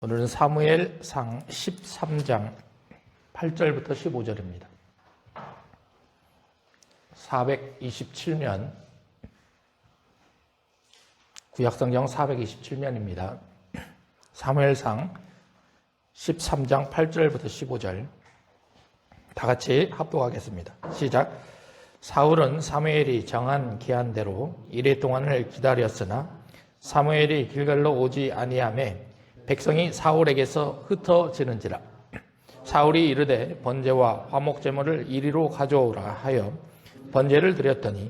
오늘은 사무엘상 13장 8절부터 15절입니다. 427면, 구약성경 427면입니다. 사무엘상 13장 8절부터 15절 다 같이 합독하겠습니다. 시작. 사울은 사무엘이 정한 기한대로 이레 동안을 기다렸으나 사무엘이 길갈로 오지 아니하매 백성이 사울에게서 흩어지는지라. 사울이 이르되 번제와 화목제물을 이리로 가져오라 하여 번제를 드렸더니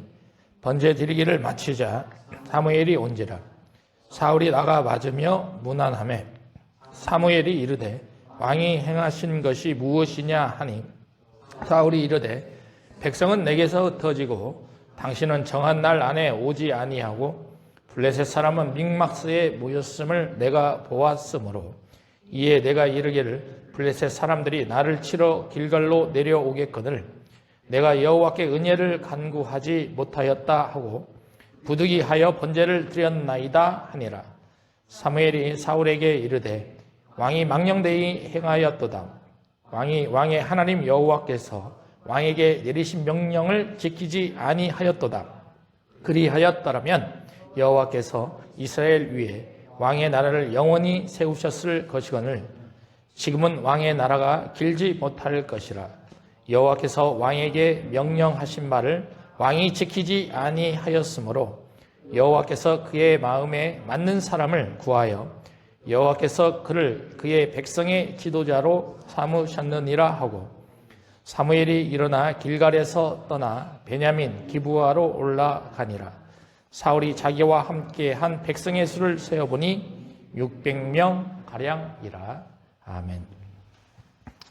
번제 드리기를 마치자 사무엘이 온지라. 사울이 나가 맞으며 문안하매 사무엘이 이르되 왕이 행하신 것이 무엇이냐 하니 사울이 이르되 백성은 내게서 흩어지고 당신은 정한 날 안에 오지 아니하고 블레셋 사람은 믹마스에 모였음을 내가 보았으므로 이에 내가 이르기를 블레셋 사람들이 나를 치러 길갈로 내려오겠거늘 내가 여호와께 은혜를 간구하지 못하였다 하고 부득이하여 번제를 드렸나이다 하니라. 사무엘이 사울에게 이르되 왕이 망령되이 행하였도다. 왕의 하나님 여호와께서 왕에게 내리신 명령을 지키지 아니하였도다. 그리하였더라면 여호와께서 이스라엘 위에 왕의 나라를 영원히 세우셨을 것이거늘 지금은 왕의 나라가 길지 못할 것이라. 여호와께서 왕에게 명령하신 말을 왕이 지키지 아니하였으므로 여호와께서 그의 마음에 맞는 사람을 구하여 여호와께서 그를 그의 백성의 지도자로 삼으셨느니라 하고 사무엘이 일어나 길갈에서 떠나 베냐민 기브아로 올라가니라. 사울이 자기와 함께 한 백성의 수를 세어보니 600명 가량이라. 아멘.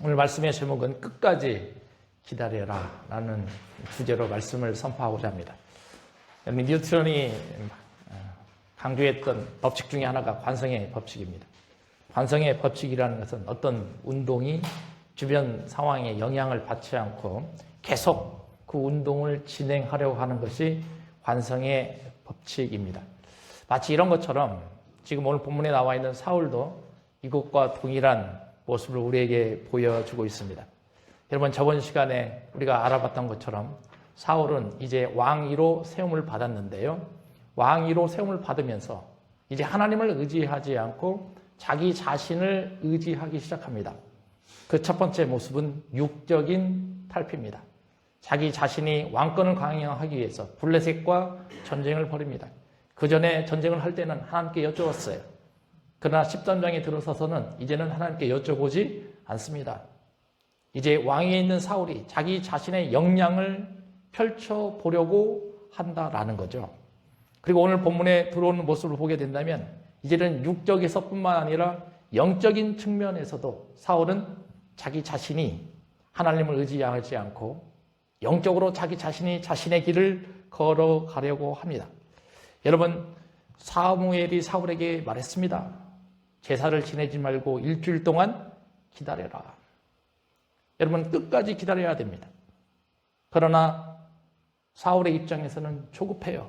오늘 말씀의 제목은 끝까지 기다려라 라는 주제로 말씀을 선포하고자 합니다. 뉴턴이 강조했던 법칙 중에 하나가 관성의 법칙입니다. 관성의 법칙이라는 것은 어떤 운동이 주변 상황에 영향을 받지 않고 계속 그 운동을 진행하려고 하는 것이 관성의 법칙입니다. 마치 이런 것처럼 지금 오늘 본문에 나와 있는 사울도 이것과 동일한 모습을 우리에게 보여주고 있습니다. 여러분, 저번 시간에 우리가 알아봤던 것처럼 사울은 이제 왕위로 세움을 받았는데요. 왕위로 세움을 받으면서 이제 하나님을 의지하지 않고 자기 자신을 의지하기 시작합니다. 그 첫 번째 모습은 육적인 탈피입니다. 자기 자신이 왕권을 강행하기 위해서 블레셋과 전쟁을 벌입니다. 그 전에 전쟁을 할 때는 하나님께 여쭈었어요. 그러나 13장에 들어서서는 이제는 하나님께 여쭤보지 않습니다. 이제 왕위에 있는 사울이 자기 자신의 역량을 펼쳐보려고 한다라는 거죠. 그리고 오늘 본문에 들어오는 모습을 보게 된다면 이제는 육적에서뿐만 아니라 영적인 측면에서도 사울은 자기 자신이 하나님을 의지하지 않고 영적으로 자기 자신이 자신의 길을 걸어가려고 합니다. 여러분, 사무엘이 사울에게 말했습니다. 제사를 지내지 말고 일주일 동안 기다려라. 여러분, 끝까지 기다려야 됩니다. 그러나 사울의 입장에서는 조급해요.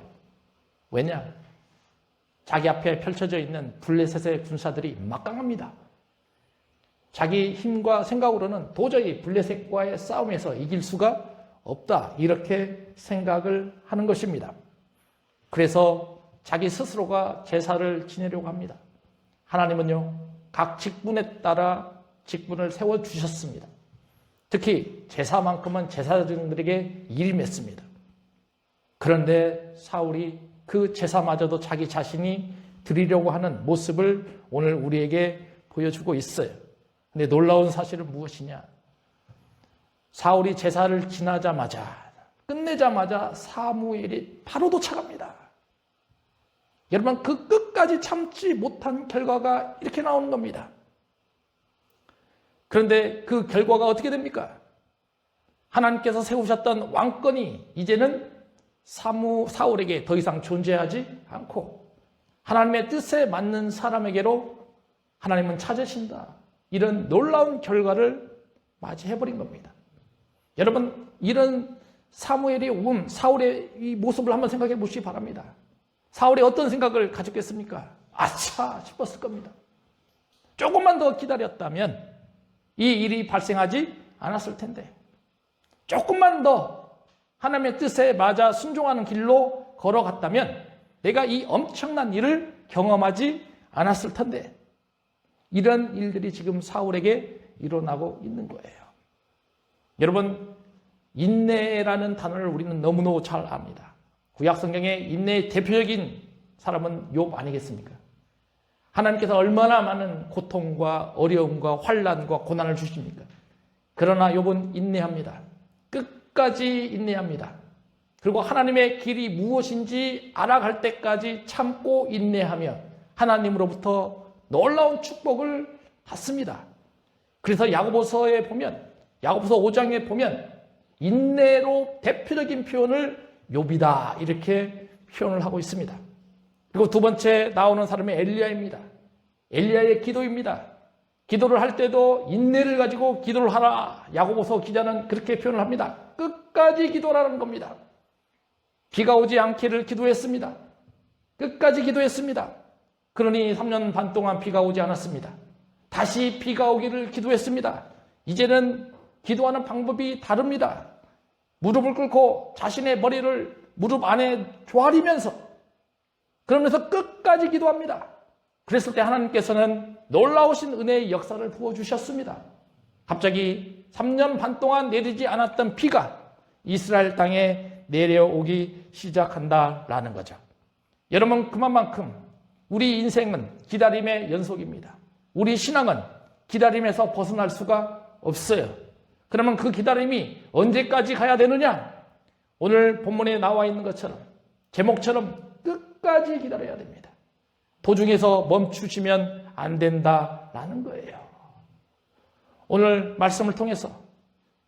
왜냐? 자기 앞에 펼쳐져 있는 블레셋의 군사들이 막강합니다. 자기 힘과 생각으로는 도저히 블레셋과의 싸움에서 이길 수가 없다, 이렇게 생각을 하는 것입니다. 그래서 자기 스스로가 제사를 지내려고 합니다. 하나님은요, 각 직분에 따라 직분을 세워주셨습니다. 특히 제사만큼은 제사장들에게 일이 맺습니다. 그런데 사울이 그 제사마저도 자기 자신이 드리려고 하는 모습을 오늘 우리에게 보여주고 있어요. 근데 놀라운 사실은 무엇이냐? 사울이 제사를 지나자마자, 끝내자마자 사무엘이 바로 도착합니다. 여러분, 그 끝까지 참지 못한 결과가 이렇게 나오는 겁니다. 그런데 그 결과가 어떻게 됩니까? 하나님께서 세우셨던 왕권이 이제는 사울에게 더 이상 존재하지 않고 하나님의 뜻에 맞는 사람에게로 하나님은 찾으신다. 이런 놀라운 결과를 맞이해버린 겁니다. 여러분, 이런 사무엘이 온 사울의 이 모습을 한번 생각해 보시기 바랍니다. 사울이 어떤 생각을 가졌겠습니까? 아차 싶었을 겁니다. 조금만 더 기다렸다면 이 일이 발생하지 않았을 텐데, 조금만 더 하나님의 뜻에 맞아 순종하는 길로 걸어갔다면 내가 이 엄청난 일을 경험하지 않았을 텐데, 이런 일들이 지금 사울에게 일어나고 있는 거예요. 여러분, 인내라는 단어를 우리는 너무너무 잘 압니다. 구약 성경에 인내의 대표적인 사람은 욥 아니겠습니까? 하나님께서 얼마나 많은 고통과 어려움과 환난과 고난을 주십니까? 그러나 욥은 인내합니다. 끝까지 인내합니다. 그리고 하나님의 길이 무엇인지 알아갈 때까지 참고 인내하며 하나님으로부터 놀라운 축복을 받습니다. 그래서 야고보서에 보면, 야고보서 5장에 보면 인내로 대표적인 표현을 욥이다 이렇게 표현을 하고 있습니다. 그리고 두 번째 나오는 사람이 엘리야입니다. 엘리야의 기도입니다. 기도를 할 때도 인내를 가지고 기도를 하라. 야고보서 기자는 그렇게 표현을 합니다. 끝까지 기도라는 겁니다. 비가 오지 않기를 기도했습니다. 끝까지 기도했습니다. 그러니 3년 반 동안 비가 오지 않았습니다. 다시 비가 오기를 기도했습니다. 이제는 기도하는 방법이 다릅니다. 무릎을 꿇고 자신의 머리를 무릎 안에 조아리면서, 그러면서 끝까지 기도합니다. 그랬을 때 하나님께서는 놀라우신 은혜의 역사를 부어주셨습니다. 갑자기 3년 반 동안 내리지 않았던 비가 이스라엘 땅에 내려오기 시작한다라는 거죠. 여러분, 그만큼 우리 인생은 기다림의 연속입니다. 우리 신앙은 기다림에서 벗어날 수가 없어요. 그러면 그 기다림이 언제까지 가야 되느냐? 오늘 본문에 나와 있는 것처럼, 제목처럼 끝까지 기다려야 됩니다. 도중에서 멈추시면 안 된다라는 거예요. 오늘 말씀을 통해서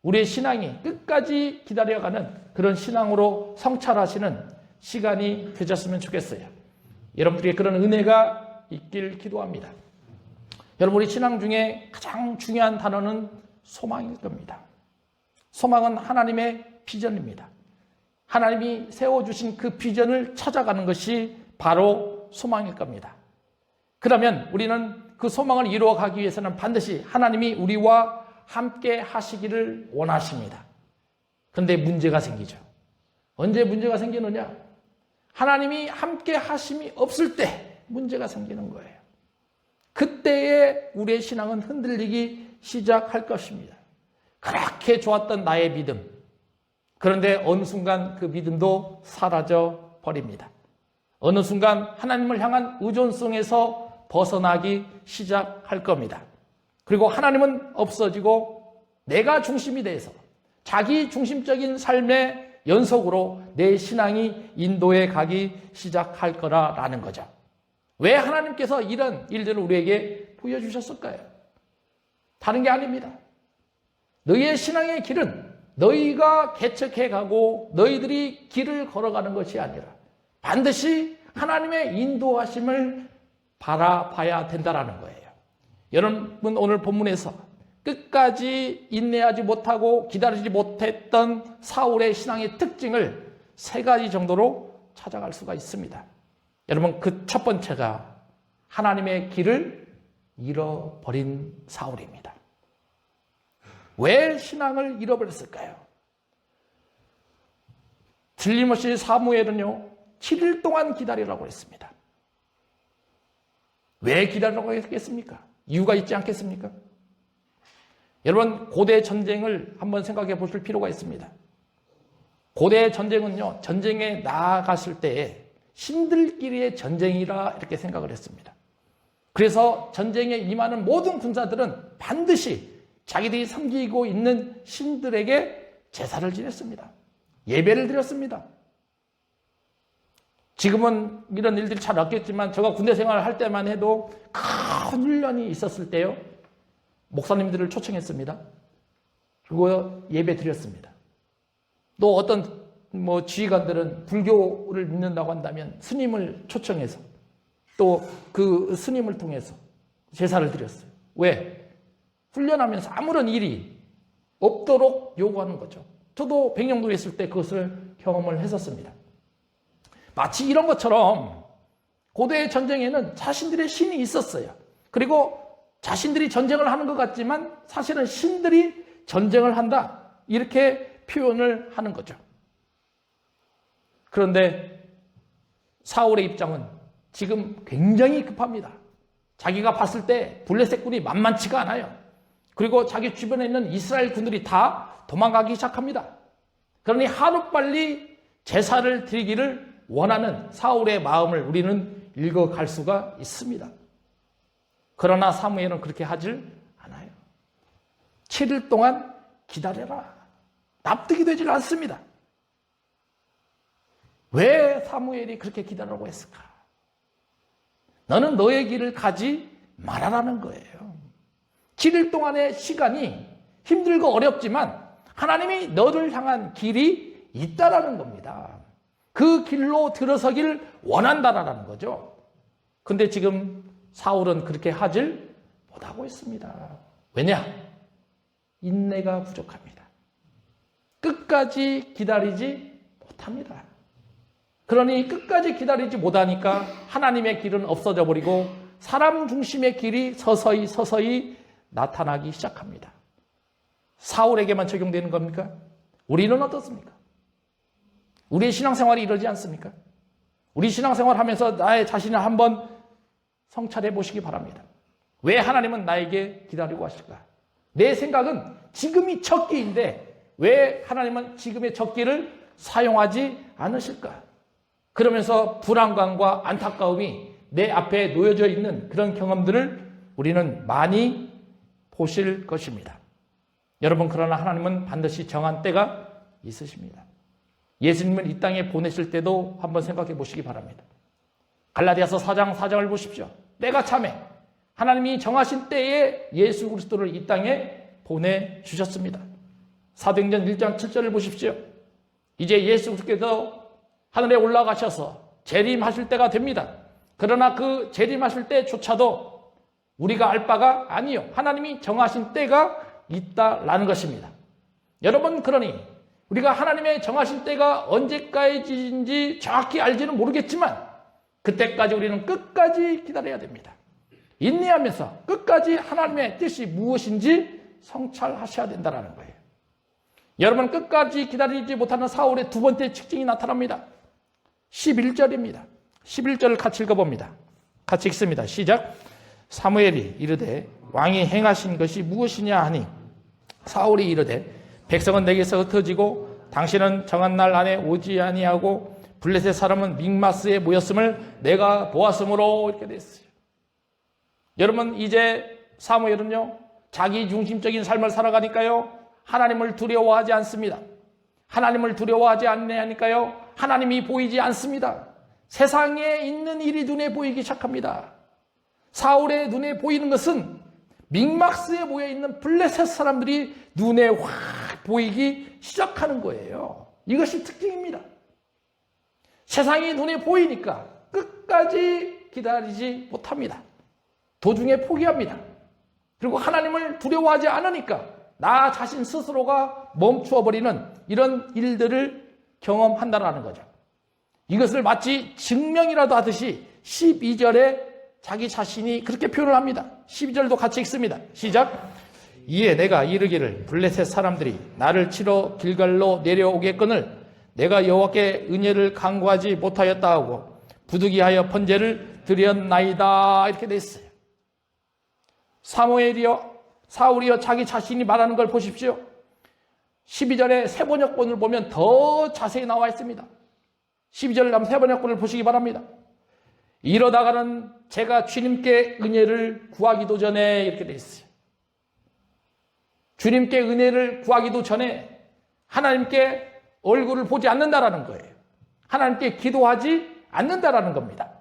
우리의 신앙이 끝까지 기다려가는 그런 신앙으로 성찰하시는 시간이 되셨으면 좋겠어요. 여러분들에게 그런 은혜가 있길 기도합니다. 여러분, 우리 신앙 중에 가장 중요한 단어는 소망일 겁니다. 소망은 하나님의 비전입니다. 하나님이 세워주신 그 비전을 찾아가는 것이 바로 소망일 겁니다. 그러면 우리는 그 소망을 이루어가기 위해서는 반드시 하나님이 우리와 함께 하시기를 원하십니다. 그런데 문제가 생기죠. 언제 문제가 생기느냐? 하나님이 함께 하심이 없을 때 문제가 생기는 거예요. 그때에 우리의 신앙은 흔들리기 시작할 것입니다. 그렇게 좋았던 나의 믿음, 그런데 어느 순간 그 믿음도 사라져 버립니다. 어느 순간 하나님을 향한 의존성에서 벗어나기 시작할 겁니다. 그리고 하나님은 없어지고 내가 중심이 돼서 자기 중심적인 삶의 연속으로 내 신앙이 인도해 가기 시작할 거라는 거죠. 왜 하나님께서 이런 일들을 우리에게 보여주셨을까요? 다른 게 아닙니다. 너희의 신앙의 길은 너희가 개척해 가고 너희들이 길을 걸어가는 것이 아니라 반드시 하나님의 인도하심을 바라봐야 된다는 거예요. 여러분, 오늘 본문에서 끝까지 인내하지 못하고 기다리지 못했던 사울의 신앙의 특징을 3가지 정도로 찾아갈 수가 있습니다. 여러분, 그 첫 번째가 하나님의 길을 잃어버린 사울입니다. 왜 신앙을 잃어버렸을까요? 틀림없이 사무엘은요, 7일 동안 기다리라고 했습니다. 왜 기다리라고 했겠습니까? 이유가 있지 않겠습니까? 여러분, 고대 전쟁을 한번 생각해 보실 필요가 있습니다. 고대 전쟁은요, 전쟁에 나아갔을 때에 신들끼리의 전쟁이라 이렇게 생각을 했습니다. 그래서 전쟁에 임하는 모든 군사들은 반드시 자기들이 섬기고 있는 신들에게 제사를 지냈습니다. 예배를 드렸습니다. 지금은 이런 일들이 잘 없겠지만 제가 군대 생활을 할 때만 해도 큰 훈련이 있었을 때요, 목사님들을 초청했습니다. 그리고 예배 드렸습니다. 또 어떤 지휘관들은 불교를 믿는다고 한다면 스님을 초청해서 또 그 스님을 통해서 제사를 드렸어요. 왜? 훈련하면서 아무런 일이 없도록 요구하는 거죠. 저도 백령도에 있을 때 그것을 경험을 했었습니다. 마치 이런 것처럼 고대 전쟁에는 자신들의 신이 있었어요. 그리고 자신들이 전쟁을 하는 것 같지만 사실은 신들이 전쟁을 한다. 이렇게 표현을 하는 거죠. 그런데 사울의 입장은 지금 굉장히 급합니다. 자기가 봤을 때 블레셋 군이 만만치가 않아요. 그리고 자기 주변에 있는 이스라엘 군들이 다 도망가기 시작합니다. 그러니 하루빨리 제사를 드리기를 원하는 사울의 마음을 우리는 읽어갈 수가 있습니다. 그러나 사무엘은 그렇게 하질 않아요. 7일 동안 기다려라. 납득이 되질 않습니다. 왜 사무엘이 그렇게 기다리라고 했을까? 너는 너의 길을 가지 말아라는 거예요. 7일 동안의 시간이 힘들고 어렵지만 하나님이 너를 향한 길이 있다라는 겁니다. 그 길로 들어서기를 원한다라는 거죠. 근데 지금 사울은 그렇게 하질 못하고 있습니다. 왜냐? 인내가 부족합니다. 끝까지 기다리지 못합니다. 그러니 끝까지 기다리지 못하니까 하나님의 길은 없어져 버리고 사람 중심의 길이 서서히 나타나기 시작합니다. 사울에게만 적용되는 겁니까? 우리는 어떻습니까? 우리의 신앙생활이 이러지 않습니까? 우리 신앙생활 하면서 나의 자신을 한번 성찰해 보시기 바랍니다. 왜 하나님은 나에게 기다리고 하실까? 내 생각은 지금이 적기인데 왜 하나님은 지금의 적기를 사용하지 않으실까? 그러면서 불안감과 안타까움이 내 앞에 놓여져 있는 그런 경험들을 우리는 많이 보실 것입니다. 여러분, 그러나 하나님은 반드시 정한 때가 있으십니다. 예수님을 이 땅에 보내실 때도 한번 생각해 보시기 바랍니다. 갈라디아서 4장 4장을 보십시오. 때가 참에 하나님이 정하신 때에 예수 그리스도를 이 땅에 보내주셨습니다. 사도행전 1장 7절을 보십시오. 이제 예수 그리스도께서 하늘에 올라가셔서 재림하실 때가 됩니다. 그러나 그 재림하실 때조차도 우리가 알 바가 아니요. 하나님이 정하신 때가 있다라는 것입니다. 여러분, 그러니 우리가 하나님의 정하신 때가 언제까지인지 정확히 알지는 모르겠지만 그때까지 우리는 끝까지 기다려야 됩니다. 인내하면서 끝까지 하나님의 뜻이 무엇인지 성찰하셔야 된다는 거예요. 여러분, 끝까지 기다리지 못하는 사울의 두 번째 특징이 나타납니다. 11절입니다. 11절을 같이 읽어봅니다. 같이 읽습니다. 시작. 사무엘이 이르되 왕이 행하신 것이 무엇이냐 하니 사울이 이르되 백성은 내게서 흩어지고 당신은 정한 날 안에 오지 아니하고 블레셋 사람은 믹마스에 모였음을 내가 보았으므로 이렇게 됐어요. 여러분, 이제 사무엘은요 자기 중심적인 삶을 살아가니까요 하나님을 두려워하지 않습니다. 하나님을 두려워하지 않으니까요 하나님이 보이지 않습니다. 세상에 있는 일이 눈에 보이기 시작합니다. 사울의 눈에 보이는 것은 믹마스에 모여있는 블레셋 사람들이 눈에 확 보이기 시작하는 거예요. 이것이 특징입니다. 세상이 눈에 보이니까 끝까지 기다리지 못합니다. 도중에 포기합니다. 그리고 하나님을 두려워하지 않으니까 나 자신 스스로가 멈추어버리는 이런 일들을 경험한다는 거죠. 이것을 마치 증명이라도 하듯이 12절에 자기 자신이 그렇게 표현을 합니다. 12절도 같이 읽습니다. 시작. 이에 내가 이르기를 블레셋 사람들이 나를 치러 길갈로 내려오겠거늘 내가 여호와께 은혜를 간구하지 못하였다 하고 부득이하여 번제를 드렸나이다. 이렇게 돼 있어요. 사울이여 자기 자신이 말하는 걸 보십시오. 12절에 세번역본을 보면 더 자세히 나와 있습니다. 12절 다음 세번역본을 보시기 바랍니다. 이러다가는 제가 주님께 은혜를 구하기도 전에 이렇게 돼 있어요. 주님께 은혜를 구하기도 전에 하나님께 얼굴을 보지 않는다라는 거예요. 하나님께 기도하지 않는다라는 겁니다.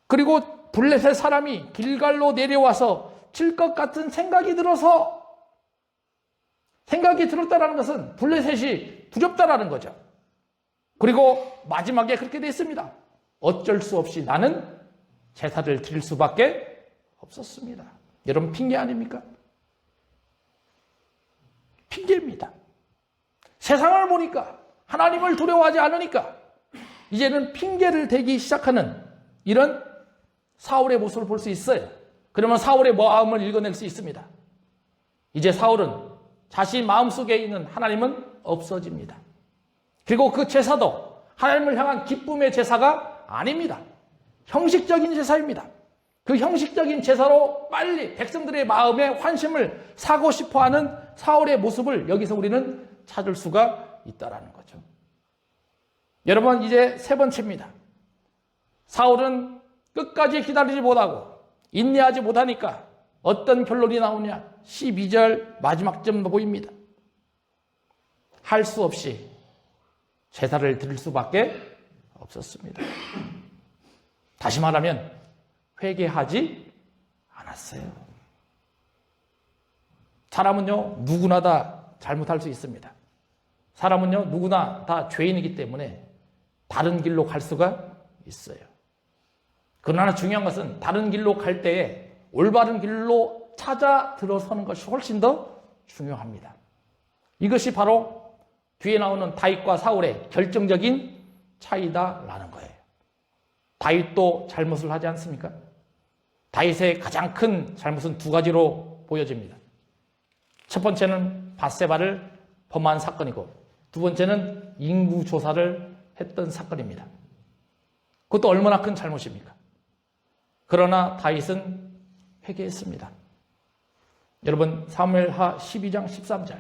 그리고 블레셋 사람이 길갈로 내려와서 칠 것 같은 생각이 들었다라는 것은 블레셋이 두렵다라는 거죠. 그리고 마지막에 그렇게 돼 있습니다. 어쩔 수 없이 나는 제사를 드릴 수밖에 없었습니다. 여러분, 핑계 아닙니까? 핑계입니다. 세상을 보니까 하나님을 두려워하지 않으니까 이제는 핑계를 대기 시작하는 이런 사울의 모습을 볼 수 있어요. 그러면 사울의 마음을 읽어낼 수 있습니다. 이제 사울은 자신 마음속에 있는 하나님은 없어집니다. 그리고 그 제사도 하나님을 향한 기쁨의 제사가 아닙니다. 형식적인 제사입니다. 그 형식적인 제사로 빨리 백성들의 마음에 환심을 사고 싶어하는 사울의 모습을 여기서 우리는 찾을 수가 있다는 거죠. 여러분, 이제 세 번째입니다. 사울은 끝까지 기다리지 못하고 인내하지 못하니까 어떤 결론이 나오냐? 12절 마지막쯤 보입니다. 할 수 없이 제사를 드릴 수밖에 없었습니다. 다시 말하면 회개하지 않았어요. 사람은요, 누구나 다 잘못할 수 있습니다. 사람은요, 누구나 다 죄인이기 때문에 다른 길로 갈 수가 있어요. 그러나 중요한 것은 다른 길로 갈 때에 올바른 길로 찾아 들어서는 것이 훨씬 더 중요합니다. 이것이 바로 뒤에 나오는 다윗과 사울의 결정적인 차이다라는 거예요. 다윗도 잘못을 하지 않습니까? 다윗의 가장 큰 잘못은 두 가지로 보여집니다. 첫 번째는 밧세바를 범한 사건이고, 두 번째는 인구 조사를 했던 사건입니다. 그것도 얼마나 큰 잘못입니까? 그러나 다윗은 회개했습니다. 여러분, 사무엘하 12장 13절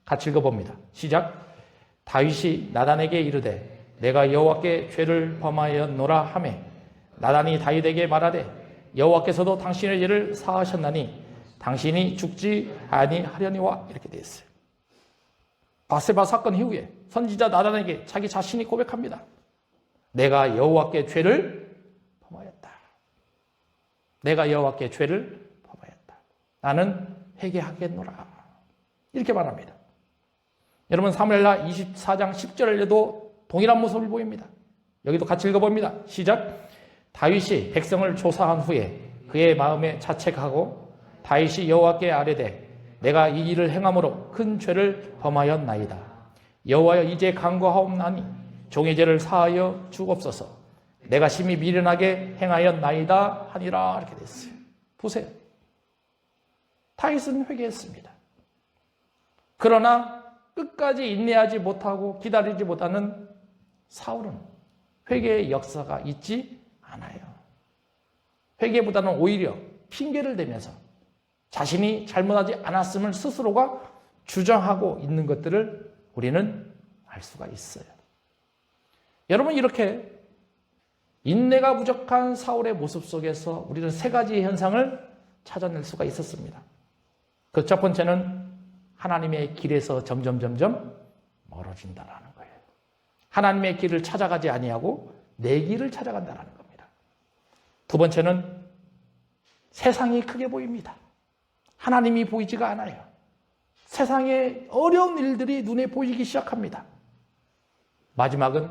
같이 읽어봅니다. 시작. 다윗이 나단에게 이르되 내가 여호와께 죄를 범하였노라 하매 나단이 다윗에게 말하되 여호와께서도 당신의 죄를 사하셨나니 당신이 죽지 아니하려니와, 이렇게 되어 있어요. 밧세바 사건 이후에 선지자 나단에게 자기 자신이 고백합니다. 내가 여호와께 죄를 범하였다. 내가 여호와께 죄를 범하였다. 나는 회개하겠노라. 이렇게 말합니다. 여러분, 사무엘하 24장 10절에도 동일한 모습을 보입니다. 여기도 같이 읽어봅니다. 시작. 다윗이 백성을 조사한 후에 그의 마음에 자책하고 다윗이 여호와께 아뢰되 내가 이 일을 행함으로 큰 죄를 범하였나이다. 여호와여, 이제 간구하옵나니 종의 죄를 사하여 주옵소서. 내가 심히 미련하게 행하였나이다 하니라. 이렇게 됐어요. 보세요. 다윗은 회개했습니다. 그러나 끝까지 인내하지 못하고 기다리지 못하는 사울은 회개의 역사가 있지 않아요. 회개보다는 오히려 핑계를 대면서 자신이 잘못하지 않았음을 스스로가 주장하고 있는 것들을 우리는 알 수가 있어요. 여러분, 이렇게 인내가 부족한 사울의 모습 속에서 우리는 세 가지의 현상을 찾아낼 수가 있었습니다. 그 첫 번째는 하나님의 길에서 점점 멀어진다라는 거예요. 하나님의 길을 찾아가지 아니하고 내 길을 찾아간다라는 겁니다. 두 번째는 세상이 크게 보입니다. 하나님이 보이지가 않아요. 세상의 어려운 일들이 눈에 보이기 시작합니다. 마지막은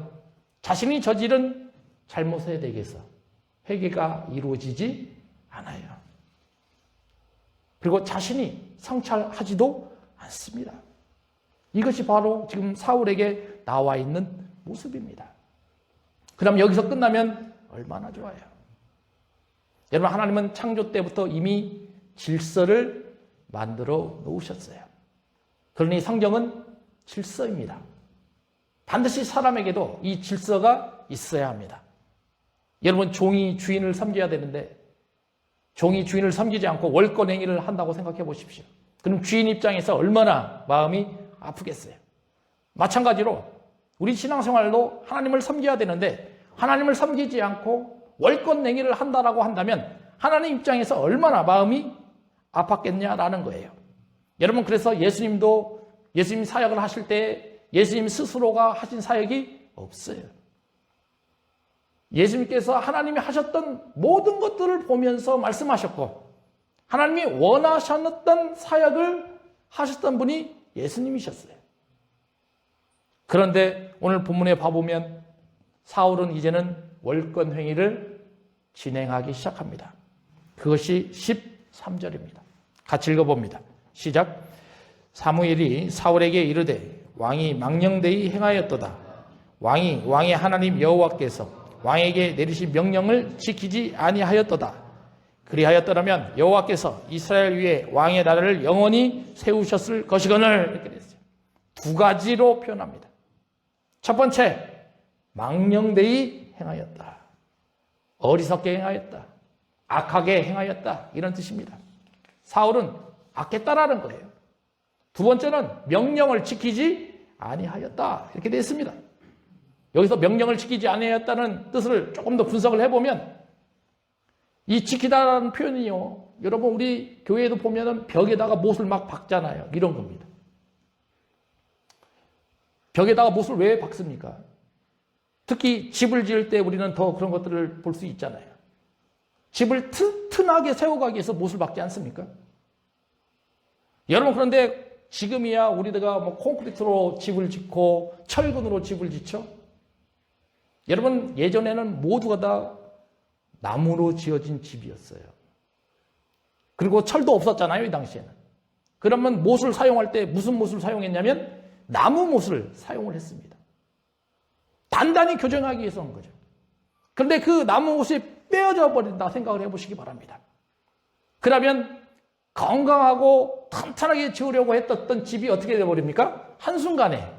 자신이 저지른 잘못에 대해서 회개가 이루어지지 않아요. 그리고 자신이 성찰하지도 않습니다. 이것이 바로 지금 사울에게 나와 있는 모습입니다. 그럼 여기서 끝나면 얼마나 좋아요. 여러분, 하나님은 창조 때부터 이미 질서를 만들어 놓으셨어요. 그러니 성경은 질서입니다. 반드시 사람에게도 이 질서가 있어야 합니다. 여러분, 종이 주인을 섬겨야 되는데 종이 주인을 섬기지 않고 월권 행위를 한다고 생각해 보십시오. 그럼 주인 입장에서 얼마나 마음이 아프겠어요. 마찬가지로 우리 신앙생활도 하나님을 섬겨야 되는데 하나님을 섬기지 않고 월권 행위를 한다라고 한다면 하나님 입장에서 얼마나 마음이 아팠겠냐라는 거예요. 여러분, 그래서 예수님 사역을 하실 때 예수님 스스로가 하신 사역이 없어요. 예수님께서 하나님이 하셨던 모든 것들을 보면서 말씀하셨고 하나님이 원하셨던 사역을 하셨던 분이 예수님이셨어요. 그런데 오늘 본문에 봐보면 사울은 이제는 월권 행위를 진행하기 시작합니다. 그것이 13절입니다. 같이 읽어봅니다. 시작. 사무엘이 사울에게 이르되 왕이 망령되이 행하였도다. 왕의 하나님 여호와께서 왕에게 내리신 명령을 지키지 아니하였도다. 그리하였더라면 여호와께서 이스라엘 위에 왕의 나라를 영원히 세우셨을 것이거늘. 이렇게 됐어요. 두 가지로 표현합니다. 첫 번째, 망령되이 행하였다. 어리석게 행하였다. 악하게 행하였다. 이런 뜻입니다. 사울은 악했다라는 거예요. 두 번째는 명령을 지키지 아니하였다. 이렇게 되어 있습니다. 여기서 명령을 지키지 아니하였다는 뜻을 조금 더 분석을 해보면 이 지키다라는 표현이요. 여러분 우리 교회에도 보면은 벽에다가 못을 막 박잖아요. 이런 겁니다. 벽에다가 못을 왜 박습니까? 특히 집을 지을 때 우리는 더 그런 것들을 볼 수 있잖아요. 집을 튼튼하게 세워가기 위해서 못을 박지 않습니까? 여러분 그런데 지금이야 우리가 뭐 콘크리트로 집을 짓고 철근으로 집을 짓죠? 여러분 예전에는 모두가 다 나무로 지어진 집이었어요. 그리고 철도 없었잖아요, 이 당시에는. 그러면 못을 사용할 때 무슨 못을 사용했냐면 나무 못을 사용을 했습니다. 단단히 교정하기 위해서 한 거죠. 그런데 그 나무 못이 빼어져 버린다 생각을 해보시기 바랍니다. 그러면 건강하고 탄탄하게 지으려고 했던 집이 어떻게 되어버립니까? 한순간에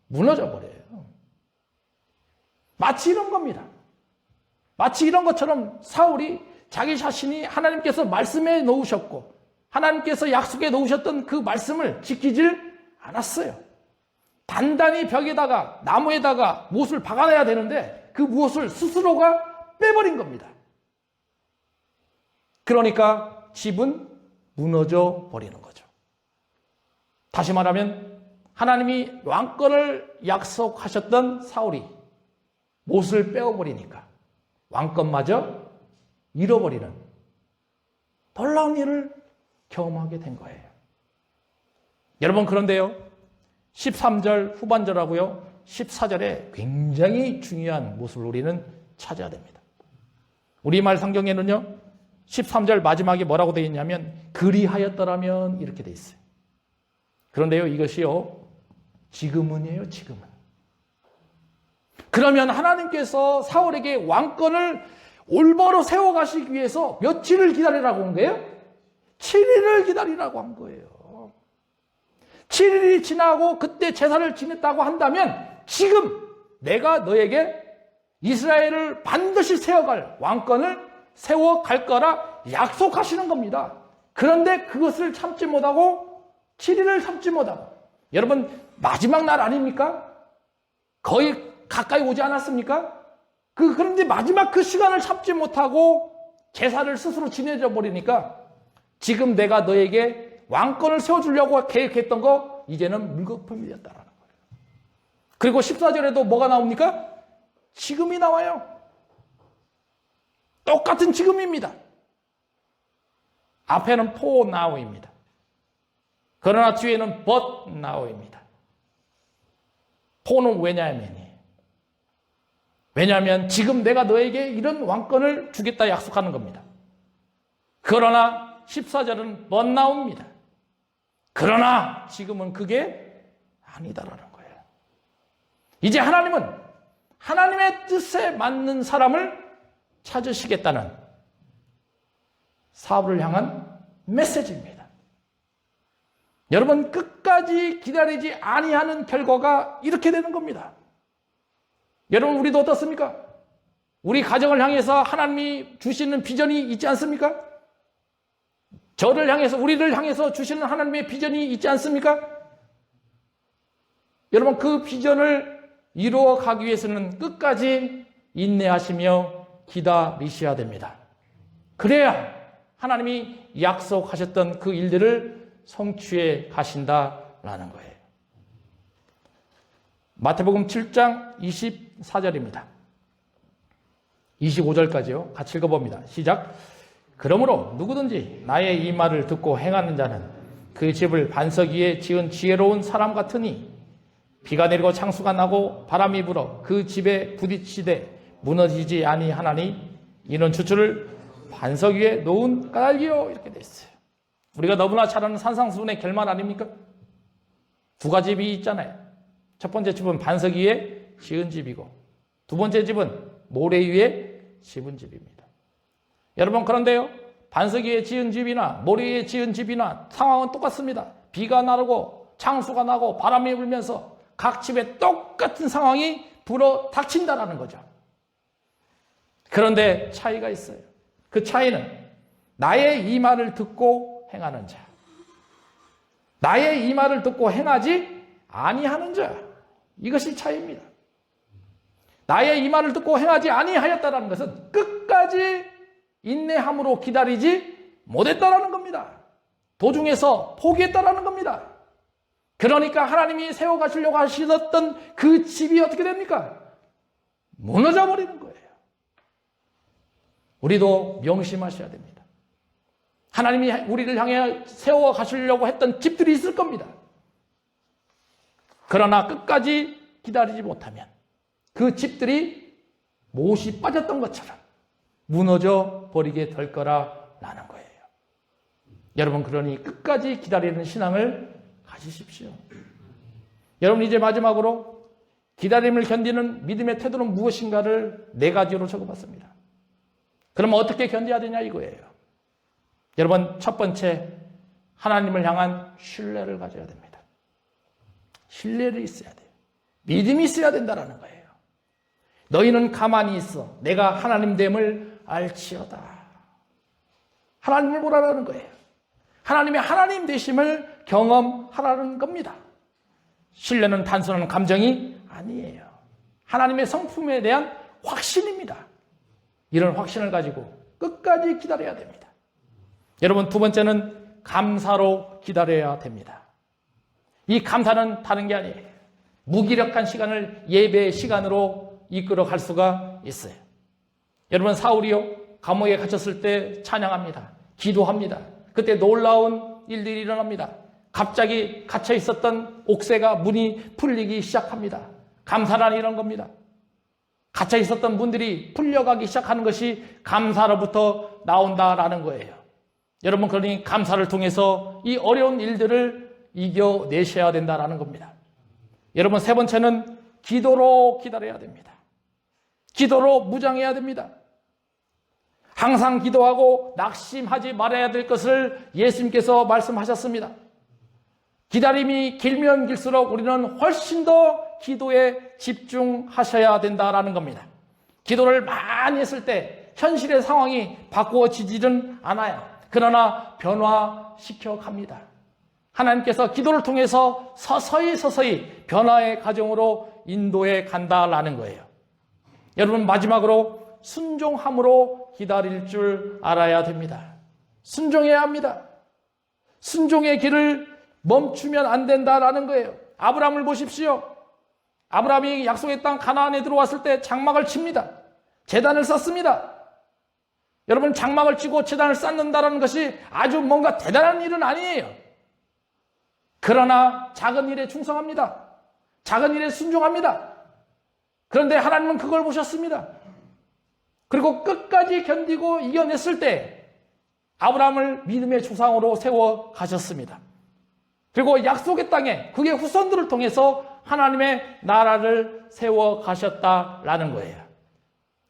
무너져 버려요. 마치 이런 겁니다. 마치 이런 것처럼 사울이 자기 자신이 하나님께서 말씀해 놓으셨고 하나님께서 약속해 놓으셨던 그 말씀을 지키질 않았어요. 단단히 벽에다가 나무에다가 못을 박아내야 되는데 그 무엇을 스스로가 빼버린 겁니다. 그러니까 집은 무너져 버리는 거죠. 다시 말하면 하나님이 왕권을 약속하셨던 사울이 못을 빼어버리니까 왕권마저 잃어버리는 놀라운 일을 경험하게 된 거예요. 여러분 그런데요. 13절 후반절하고요. 14절에 굉장히 중요한 모습을 우리는 찾아야 됩니다. 우리말 성경에는요. 13절 마지막에 뭐라고 되어 있냐면 그리하였더라면 이렇게 되어 있어요. 그런데요. 이것이요. 지금은이에요. 지금은. 그러면 하나님께서 사울에게 왕권을 올바로 세워가시기 위해서 며칠을 기다리라고 한 거예요? 7일을 기다리라고 한 거예요. 7일이 지나고 그때 제사를 지냈다고 한다면 지금 내가 너에게 이스라엘을 반드시 세워갈 왕권을 세워갈 거라 약속하시는 겁니다. 그런데 그것을 참지 못하고 7일을 참지 못하고 여러분 마지막 날 아닙니까? 거의 가까이 오지 않았습니까? 그런데 마지막 그 시간을 참지 못하고 제사를 스스로 지내져 버리니까 지금 내가 너에게 왕권을 세워주려고 계획했던 거 이제는 물거품이 되었다라는 거예요. 그리고 14절에도 뭐가 나옵니까? 지금이 나와요. 똑같은 지금입니다. 앞에는 for now입니다. 그러나 뒤에는 but now입니다. for는 왜냐하면이에요. 왜냐하면 지금 내가 너에게 이런 왕권을 주겠다 약속하는 겁니다. 그러나 14절은 but now입니다. 그러나 지금은 그게 아니다라는 거예요. 이제 하나님은 하나님의 뜻에 맞는 사람을 찾으시겠다는 사울을 향한 메시지입니다. 여러분 끝까지 기다리지 아니하는 결과가 이렇게 되는 겁니다. 여러분 우리도 어떻습니까? 우리 가정을 향해서 하나님이 주시는 비전이 있지 않습니까? 저를 향해서 우리를 향해서 주시는 하나님의 비전이 있지 않습니까? 여러분 그 비전을 이루어 가기 위해서는 끝까지 인내하시며 기다리셔야 됩니다. 그래야 하나님이 약속하셨던 그 일들을 성취해 가신다라는 거예요. 마태복음 7장 24절입니다. 25절까지요. 같이 읽어봅니다. 시작. 그러므로 누구든지 나의 이 말을 듣고 행하는 자는 그 집을 반석 위에 지은 지혜로운 사람 같으니 비가 내리고 창수가 나고 바람이 불어 그 집에 부딪히되 무너지지 아니하나니 이는 주추를 반석 위에 놓은 까닭이요. 이렇게 돼 있어요. 우리가 너무나 잘 아는 산상수훈의 결말 아닙니까? 두 가지 집이 있잖아요. 첫 번째 집은 반석 위에 지은 집이고 두 번째 집은 모래 위에 지은 집입니다. 여러분 그런데요. 반석 위에 지은 집이나 모래 위에 지은 집이나 상황은 똑같습니다. 비가 나고 창수가 나고 바람이 불면서 각 집에 똑같은 상황이 불어 닥친다라는 거죠. 그런데 차이가 있어요. 그 차이는 나의 이 말을 듣고 행하는 자, 나의 이 말을 듣고 행하지 아니하는 자, 이것이 차이입니다. 나의 이 말을 듣고 행하지 아니하였다라는 것은 끝까지 인내함으로 기다리지 못했다라는 겁니다. 도중에서 포기했다라는 겁니다. 그러니까 하나님이 세워가시려고 하시던 그 집이 어떻게 됩니까? 무너져 버리는 거예요. 우리도 명심하셔야 됩니다. 하나님이 우리를 향해 세워가시려고 했던 집들이 있을 겁니다. 그러나 끝까지 기다리지 못하면 그 집들이 못이 빠졌던 것처럼 무너져 버리게 될 거라는 거예요. 여러분, 그러니 끝까지 기다리는 신앙을 가지십시오. 여러분, 이제 마지막으로 기다림을 견디는 믿음의 태도는 무엇인가를 4가지로 적어봤습니다. 그러면 어떻게 견뎌야 되냐 이거예요. 여러분, 첫 번째, 하나님을 향한 신뢰를 가져야 됩니다. 신뢰를 있어야 돼요. 믿음이 있어야 된다는 거예요. 너희는 가만히 있어. 내가 하나님 됨을 알지어다. 하나님을 보라라는 거예요. 하나님의 하나님 되심을 경험하라는 겁니다. 신뢰는 단순한 감정이 아니에요. 하나님의 성품에 대한 확신입니다. 이런 확신을 가지고 끝까지 기다려야 됩니다. 여러분, 두 번째는 감사로 기다려야 됩니다. 이 감사는 다른 게 아니에요. 무기력한 시간을 예배의 시간으로 이끌어 갈 수가 있어요. 여러분, 사울이요, 감옥에 갇혔을 때 찬양합니다. 기도합니다. 그때 놀라운 일들이 일어납니다. 갑자기 갇혀 있었던 옥새가 문이 풀리기 시작합니다. 감사란 이런 겁니다. 갇혀 있었던 문들이 풀려가기 시작하는 것이 감사로부터 나온다라는 거예요. 여러분, 그러니 감사를 통해서 이 어려운 일들을 이겨내셔야 된다라는 겁니다. 여러분, 세 번째는 기도로 기다려야 됩니다. 기도로 무장해야 됩니다. 항상 기도하고 낙심하지 말아야 될 것을 예수님께서 말씀하셨습니다. 기다림이 길면 길수록 우리는 훨씬 더 기도에 집중하셔야 된다라는 겁니다. 기도를 많이 했을 때 현실의 상황이 바꾸어지지는 않아요. 그러나 변화시켜 갑니다. 하나님께서 기도를 통해서 서서히 변화의 과정으로 인도해 간다라는 거예요. 여러분, 마지막으로 순종함으로 기다릴 줄 알아야 됩니다. 순종해야 합니다. 순종의 길을 멈추면 안 된다라는 거예요. 아브라함을 보십시오. 아브라함이 약속의 땅 가나안에 들어왔을 때 장막을 칩니다. 제단을 쌓습니다. 여러분, 장막을 치고 제단을 쌓는다는 것이 아주 뭔가 대단한 일은 아니에요. 그러나 작은 일에 충성합니다. 작은 일에 순종합니다. 그런데 하나님은 그걸 보셨습니다. 그리고 끝까지 견디고 이겨냈을 때 아브라함을 믿음의 조상으로 세워 가셨습니다. 그리고 약속의 땅에 그의 후손들을 통해서 하나님의 나라를 세워 가셨다라는 거예요.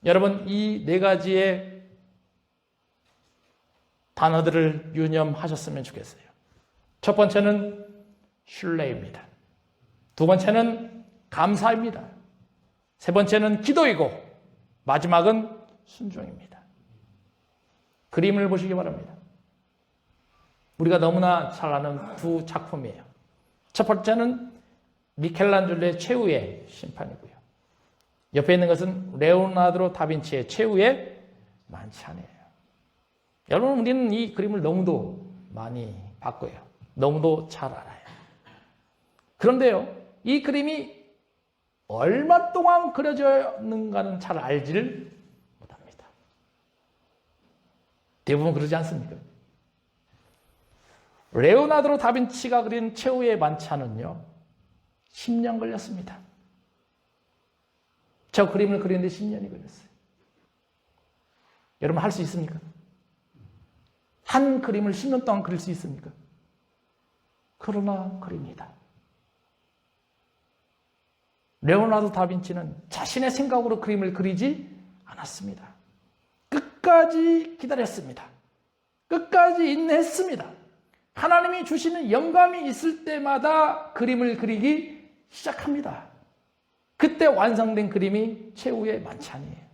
여러분, 이 4가지의 단어들을 유념하셨으면 좋겠어요. 첫 번째는 신뢰입니다. 두 번째는 감사입니다. 세 번째는 기도이고 마지막은 순종입니다. 그림을 보시기 바랍니다. 우리가 너무나 잘 아는 두 작품이에요. 첫 번째는 미켈란젤로의 최후의 심판이고요. 옆에 있는 것은 레오나르도 다빈치의 최후의 만찬이에요. 여러분, 우리는 이 그림을 너무도 많이 봤고요. 너무도 잘 알아요. 그런데요, 이 그림이 얼마 동안 그려졌는가는 잘 알지를 못합니다. 대부분 그러지 않습니까? 레오나르도 다빈치가 그린 최후의 만찬은요, 10년 걸렸습니다. 저 그림을 그리는데 10년이 걸렸어요. 여러분, 할 수 있습니까? 한 그림을 10년 동안 그릴 수 있습니까? 그러나 그립니다. 레오나르도 다빈치는 자신의 생각으로 그림을 그리지 않았습니다. 끝까지 기다렸습니다. 끝까지 인내했습니다. 하나님이 주시는 영감이 있을 때마다 그림을 그리기 시작합니다. 그때 완성된 그림이 최후의 만찬이에요.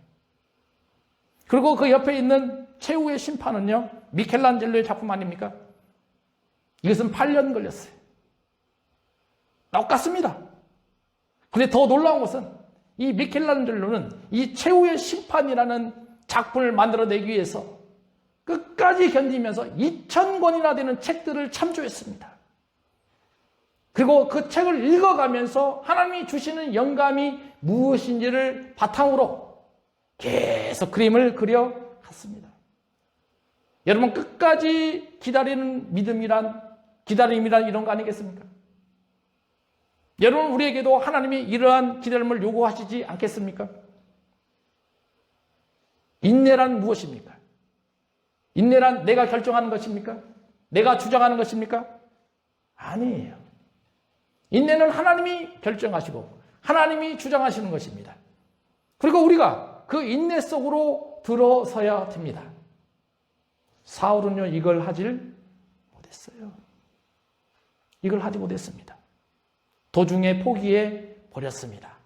그리고 그 옆에 있는 최후의 심판은요, 미켈란젤로의 작품 아닙니까? 이것은 8년 걸렸어요. 똑같습니다. 근데 더 놀라운 것은 이 미켈란젤로는 이 최후의 심판이라는 작품을 만들어내기 위해서 끝까지 견디면서 2000권이나 되는 책들을 참조했습니다. 그리고 그 책을 읽어가면서 하나님이 주시는 영감이 무엇인지를 바탕으로 계속 그림을 그려갔습니다. 여러분, 끝까지 기다리는 기다림이란 이런 거 아니겠습니까? 여러분, 우리에게도 하나님이 이러한 기다림을 요구하시지 않겠습니까? 인내란 무엇입니까? 인내란 내가 결정하는 것입니까? 내가 주장하는 것입니까? 아니에요. 인내는 하나님이 결정하시고 하나님이 주장하시는 것입니다. 그리고 우리가 그 인내 속으로 들어서야 됩니다. 사울은요, 이걸 하질 못했어요. 이걸 하지 못했습니다. 도중에 포기해 버렸습니다.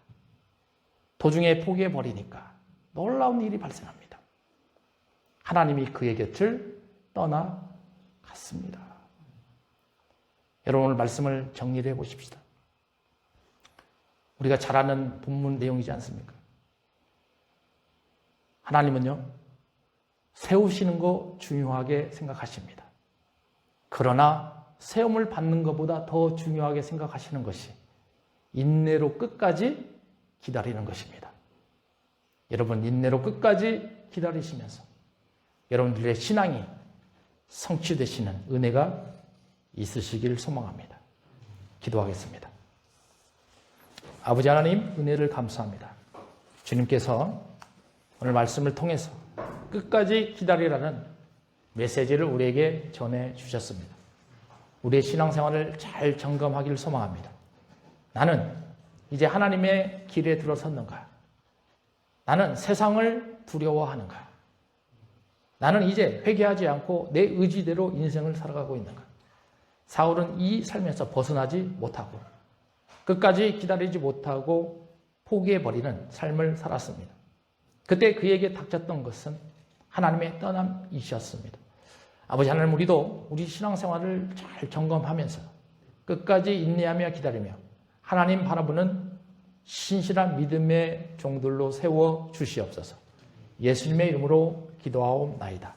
도중에 포기해 버리니까 놀라운 일이 발생합니다. 하나님이 그의 곁을 떠나갔습니다. 여러분, 오늘 말씀을 정리를 해보십시다. 우리가 잘 아는 본문 내용이지 않습니까? 하나님은요, 세우시는 거 중요하게 생각하십니다. 그러나 세움을 받는 것보다 더 중요하게 생각하시는 것이 인내로 끝까지 기다리는 것입니다. 여러분, 인내로 끝까지 기다리시면서 여러분들의 신앙이 성취되시는 은혜가 있으시길 소망합니다. 기도하겠습니다. 아버지 하나님, 은혜를 감사합니다. 주님께서 오늘 말씀을 통해서 끝까지 기다리라는 메시지를 우리에게 전해주셨습니다. 우리의 신앙생활을 잘 점검하기를 소망합니다. 나는 이제 하나님의 길에 들어섰는가? 나는 세상을 두려워하는가? 나는 이제 회개하지 않고 내 의지대로 인생을 살아가고 있는가? 사울은 이 삶에서 벗어나지 못하고 끝까지 기다리지 못하고 포기해버리는 삶을 살았습니다. 그때 그에게 닥쳤던 것은 하나님의 떠남이셨습니다. 아버지 하나님, 우리도 우리 신앙생활을 잘 점검하면서 끝까지 인내하며 기다리며 하나님 바라보는 신실한 믿음의 종들로 세워 주시옵소서. 예수님의 이름으로 기도하옵나이다.